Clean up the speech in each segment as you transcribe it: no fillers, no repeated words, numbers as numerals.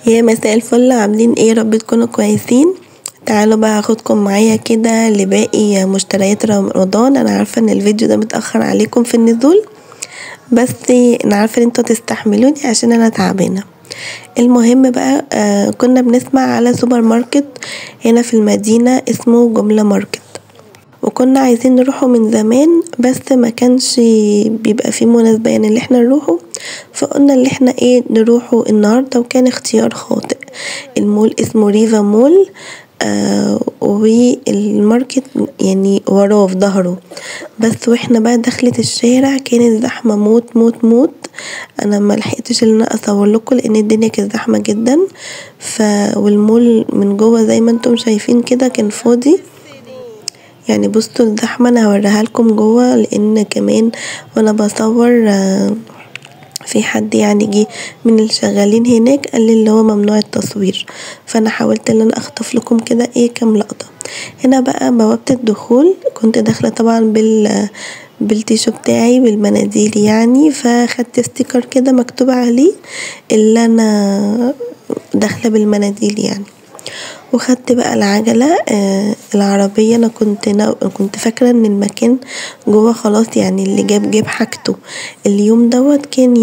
يا مساء الفل، عاملين ايه؟ رب تكونوا كويسين. تعالوا بقى اخدكم معايا كده لباقي مشتريات رمضان. انا عارفه ان الفيديو ده متاخر عليكم في النزول، بس انا عارفه ان انتوا تستحملوني عشان انا تعبانه. المهم بقى كنا بنسمع على سوبر ماركت هنا في المدينه اسمه جملة ماركت، وكنا عايزين نروحه من زمان بس ما كانش بيبقى فيه مناسبة يعني اللي احنا نروحه، فقلنا اللي احنا نروحه النهاردة، وكان اختيار خاطئ. المول اسمه ريفا مول، والماركت يعني وراه في ظهره بس، واحنا بقى دخلت الشارع كانت زحمة موت موت موت. انا ما لحقتش ان انا اصور لكم لان الدنيا كانت زحمة جدا. والمول من جوه زي ما انتم شايفين كده كان فاضي، يعني بصوا الزحمة. انا هوريها لكم جوه لان كمان وانا بصور في حد يعني جه من الشغالين هناك قال لي اللي هو ممنوع التصوير، فانا حاولت ان انا اخطف لكم كده كام لقطة. هنا بقى بوابة الدخول، كنت داخلة طبعا بالتيشو بتاعي بالمناديل يعني، فاخدت ستيكر كده مكتوب عليه اللي انا داخلة بالمناديل يعني. وخدت بقى العجلة العربية. انا كنت فاكرة ان المكان جوه خلاص، يعني اللي جاب حاجته. اليوم دوت كان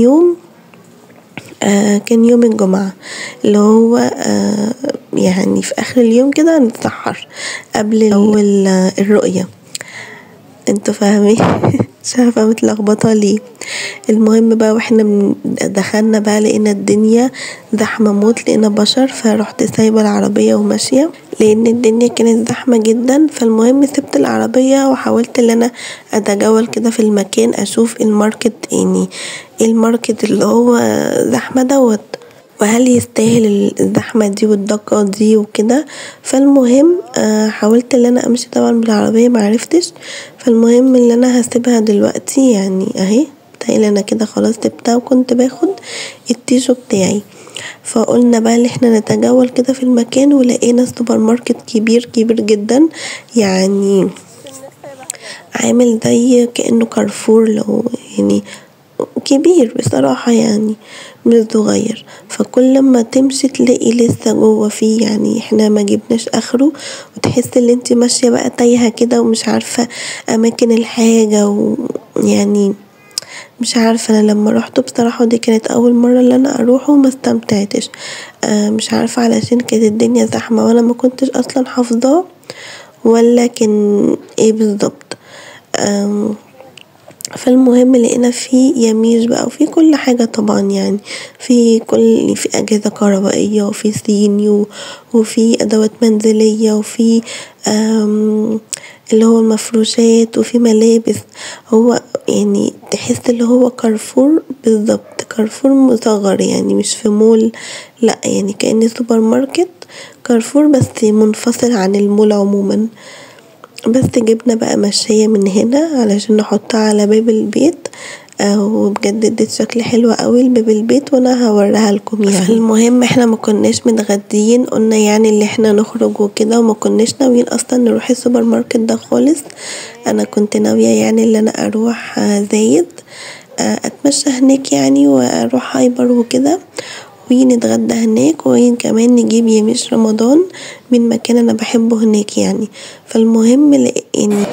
يوم الجمعة، اللي هو يعني في اخر اليوم كده هنتسحر قبل اول الرؤية. انتوا فاهمين؟ مش عارفة متلخبطة ليه. المهم بقى واحنا دخلنا بقى لقينا الدنيا زحمة موت، لقينا بشر، فرحت سايبة العربية وماشية لان الدنيا كانت زحمة جدا. فالمهم سبت العربية وحاولت ان انا اتجول كده في المكان اشوف الماركت، يعني الماركت اللي هو زحمة دوت، وهل يستاهل الزحمة دي والضجة دي وكده. فالمهم حاولت ان انا امشي طبعا بالعربية، معرفتش. فالمهم ان انا هسيبها دلوقتي يعني اهي، بتهيألي انا كده خلاص سبتها، وكنت باخد التيشو بتاعي. فقلنا بقى ان احنا نتجول كده في المكان، ولقينا سوبر ماركت كبير كبير جدا، يعني عامل زي كأنه كارفور، لو يعني كبير بصراحة يعني مش صغير. فكل ما تمشي تلاقي لسه جوه فيه، يعني احنا ما جبناش اخره، وتحس ان انت ماشية بقى تايهة كده ومش عارفة اماكن الحاجة، ويعني مش عارفة. انا لما روحته بصراحة دي كانت اول مرة اللي انا اروحه وما استمتعتش. مش عارفة علشان كانت الدنيا زحمة وانا ما كنتش اصلا حافظاه، ولا كان ايه بالظبط. فالمهم لقينا فيه يميش بقى، وفي كل حاجة طبعا، يعني في أجهزة كهربائية، وفي صيني، وفي أدوات منزلية، وفي اللي هو المفروشات، وفي ملابس. هو يعني تحس اللي هو كارفور بالظبط، كارفور مصغر يعني مش في مول، لا يعني كأن سوبر ماركت كارفور بس منفصل عن المول عموما. بس جبنا بقى مشاية من هنا علشان نحطها على باب البيت، وبجد ادت شكل حلو قوي لباب البيت، وانا هوريها لكم يعني. فالمهم احنا ما كناش متغديين، قلنا يعني اللي احنا نخرج وكده، وما كناش ناويين اصلا نروح السوبر ماركت ده خالص. انا كنت ناوية يعني اللي انا اروح زايد اتمشى هناك يعني، واروح هايبر وكده، ونتغدى هناك، وكمان نجيب يميش رمضان من مكان انا بحبه هناك يعني. فالمهم يعني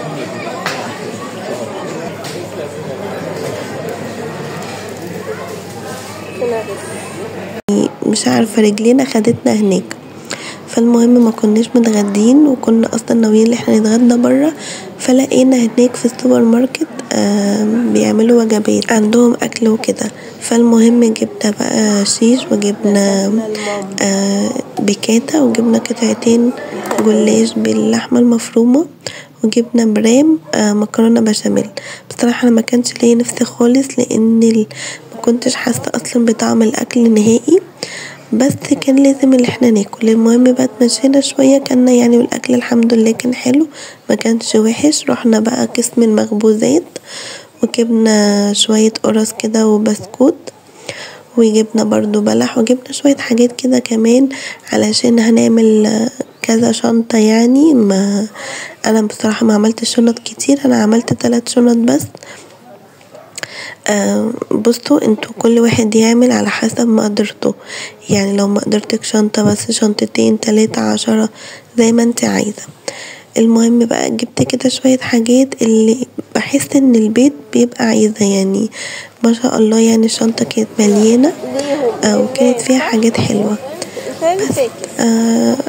مش عارفة رجلينا خدتنا هناك. فالمهم ما كناش متغدين، وكنا اصلا ناويين ان احنا نتغدى برا، فلقينا هناك في السوبر ماركت بيعملوا وجبات، عندهم اكل وكده. فالمهم جبنا بقى شيش، وجبنا بيكاتا، وجبنا قطعتين جلاش باللحمة المفرومة، وجبنا برام مكرونة بشاميل. بصراحة انا ما كانش ليا نفسي خالص، لان ما كنتش حاسة اصلا بطعم الاكل نهائي، بس كان لازم اللي احنا ناكل. المهم بقى اتمشينا شوية كنا يعني، والاكل الحمد لله كان حلو ما كانش وحش. رحنا بقى قسم المخبوزات، وجبنا شوية قرص كده وبسكوت، وجبنا برضو بلح، وجبنا شوية حاجات كده كمان علشان هنعمل كذا شنطة يعني. ما انا بصراحة ما عملت شنط كتير، انا عملت 3 شنط بس. بصوا انتوا كل واحد يعمل على حسب مقدرته، يعني لو مقدرتك شنطة بس، شنطتين، 3، 10، زي ما انت عايزة. المهم بقى جبت كده شوية حاجات اللي بحس ان البيت بيبقى عايزة، يعني ما شاء الله، يعني الشنطة كانت مليانة وكانت فيها حاجات حلوة. بس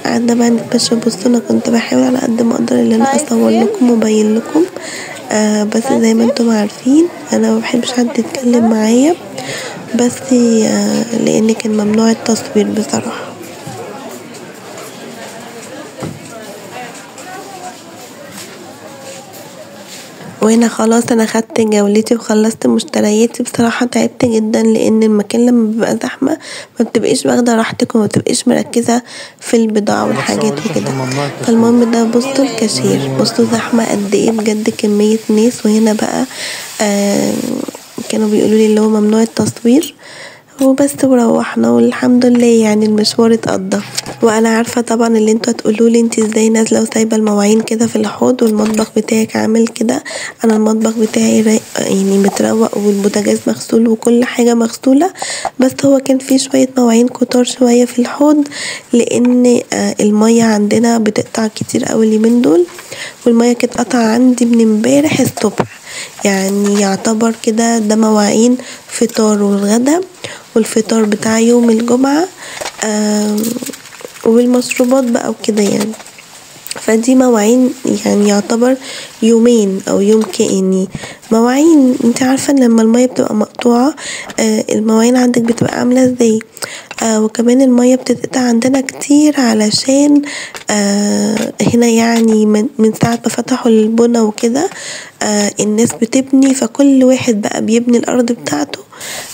قعدنا بقى نتمشى. بصوا انا كنت بحاول على قد ما اقدر ان انا اصور لكم وابين لكم، بس زي ما انتم عارفين انا ما بحبش حد يتكلم معايا، بس لان كان ممنوع التصوير بصراحة. وهنا خلاص انا خدت جولتي وخلصت مشترياتي. بصراحة تعبت جدا لان المكان لما بيبقى زحمة ما بتبقيش واخدة راحتك وما بتبقيش مركزة في البضاعة والحاجات وكده. فالمهم ده بصوا الكاشير، بصوا زحمة قد ايه بجد، كمية ناس. وهنا بقى كانوا بيقولوا لي اللي هو ممنوع التصوير وبس، وروحنا والحمد لله، يعني المشوار اتقضى. وانا عارفه طبعا اللي انتوا هتقولوا لي انت ازاي نازله وسايبه المواعين كده في الحوض والمطبخ بتاعك عامل كده. انا المطبخ بتاعي يعني متروق والبوتاجاز مغسول وكل حاجه مغسوله، بس هو كان فيه شويه مواعين كتار شويه في الحوض، لان الميه عندنا بتقطع كتير قوي اليومين دول، والميه كانت قطع عندي من امبارح الصبح، يعني يعتبر كده ده مواعين فطار والغدا والفطار بتاع يوم الجمعة والمشروبات بقى وكده يعني. فدي مواعين يعني يعتبر يومين او يوم كأني مواعين. انت عارفة لما المية بتبقى مقطوعة المواعين عندك بتبقى عاملة ازاي. وكمان المية بتتقطع عندنا كتير علشان هنا يعني من ساعة ما فتحوا البنا وكده الناس بتبني، فكل واحد بقى بيبني الأرض بتاعته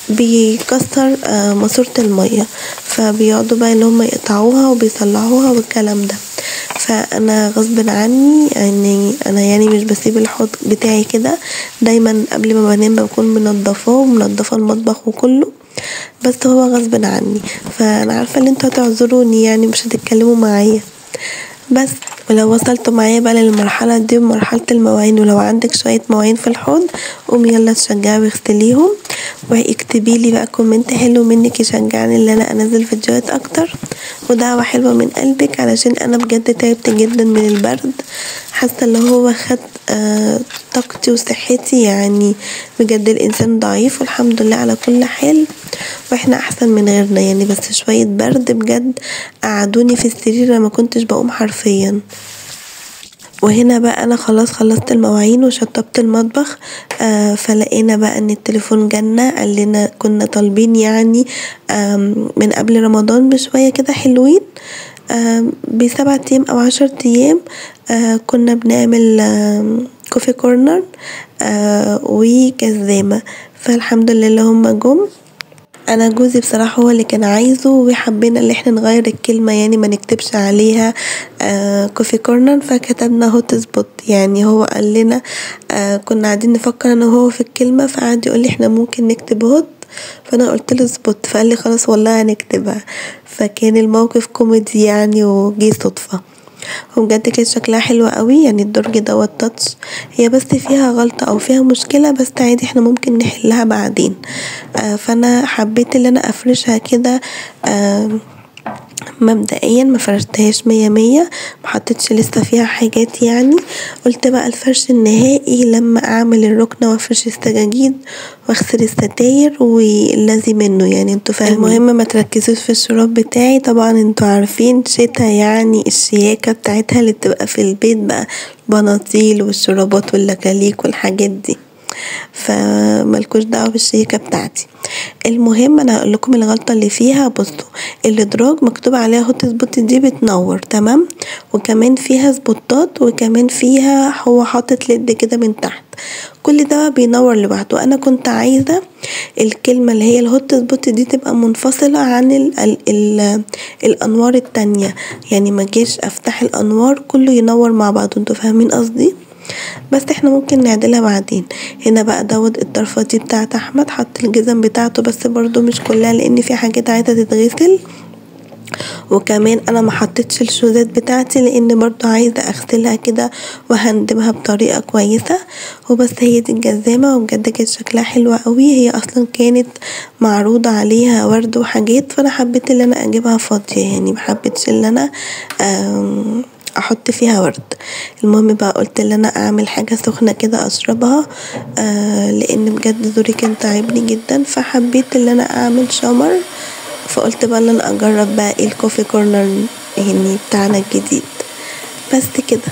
بيكسر ماسورة المية، فبيقعدوا بقى اللي هم يقطعوها وبيصلحوها والكلام ده. فانا غصب عني يعني انا يعني مش بسيب الحوض بتاعي كده، دايما قبل ما بنام بكون منضفاه ومنضفه المطبخ وكله، بس هو غصب عني. فانا عارفه ان انتوا هتعذروني، يعني مش هتتكلموا معايا. بس ولو وصلتوا معايا بقى للمرحلة دي ومرحلة المواعين، ولو عندك شوية مواعين في الحوض قومي يلا تشجعي واغسليهم، واكتبي لي بقى كومنت حلو منك يشجعني ان انا انزل فيديوهات اكتر، ودعوة حلوة من قلبك، علشان انا بجد تعبت جدا من البرد، حاسة اللي هو خد طاقتي وصحتي، يعني بجد الانسان ضعيف والحمد لله على كل حال، واحنا احسن من غيرنا يعني، بس شوية برد بجد قعدوني في السرير انا ما كنتش بقوم حرفيا. وهنا بقى انا خلاص خلصت المواعين وشطبت المطبخ، فلقينا بقى ان التليفون جالنا قال لنا كنا طالبين يعني من قبل رمضان بشوية كده حلوين، ب7 ايام او 10 ايام كنا بنعمل كوفي كورنر وكزامة، فالحمد لله اللي هم جم. انا جوزي بصراحة هو اللي كان عايزه، وحبينا اللي احنا نغير الكلمة يعني ما نكتبش عليها كوفي كورنر، فكتبنا هوت سبوت. يعني هو قال لنا كنا قاعدين نفكر انا وهو في الكلمة، فقعد يقول لي احنا ممكن نكتب هوت، فانا قلت له سبوت، فقال لي خلاص والله هنكتبها. فكان الموقف كوميدي يعني وجي صدفة، وبجد كانت شكلها حلو قوي، يعني الدرج دوت تاتش، هي بس فيها غلطة او فيها مشكلة بس عادي احنا ممكن نحلها بعدين. فانا حبيت ان انا افرشها كده مبدئيا ما فرشتهاش 100، محطتش لسه فيها حاجات يعني، قلت بقى الفرش النهائي لما اعمل الركنة وافرش السجاجيد واغسل الستاير والذي منه، يعني انتوا فاهمين. المهم ما تركزوش في الشراب بتاعي، طبعا انتوا عارفين شتا يعني الشياكة بتاعتها اللي بتبقى في البيت بقى، بناطيل والشرابات واللكاليك والحاجات دي، فملكوش دعوه بالشيكه بتاعتي. المهم انا هقول لكم الغلطه اللي فيها. بصوا الادراج مكتوب عليها هوت سبوت دي بتنور تمام، وكمان فيها سبوتات، وكمان فيها هو حاطط ليد كده من تحت، كل ده بينور لوحده. انا كنت عايزه الكلمه اللي هي الهوت سبوت دي تبقى منفصله عن ال الانوار التانية، يعني ما جيش افتح الانوار كله ينور مع بعض، انتوا فاهمين قصدي. بس احنا ممكن نعدلها بعدين. هنا بقى دوت الطرفة دي بتاعت احمد، حط الجزم بتاعته بس برضو مش كلها لان في حاجات عايزة تتغسل، وكمان انا ما حطيتش الشوزات بتاعتي لان برضو عايزة اغسلها كده وهندمها بطريقة كويسة. وبس هي دي الجزامة، وبجد كانت شكلها حلو قوي. هي اصلا كانت معروض عليها ورد وحاجات، فانا حبيت ان انا اجيبها فاضية، يعني محبتش ان انا احط فيها ورد. المهم بقى قلت ان انا اعمل حاجة سخنة كده اشربها، لان بجد زوري كان تعبني جدا، فحبيت ان انا اعمل شاور. فقلت بقى ان انا اجرب بقى ايه الكوفي كورنر يعني بتاعنا الجديد. بس كده.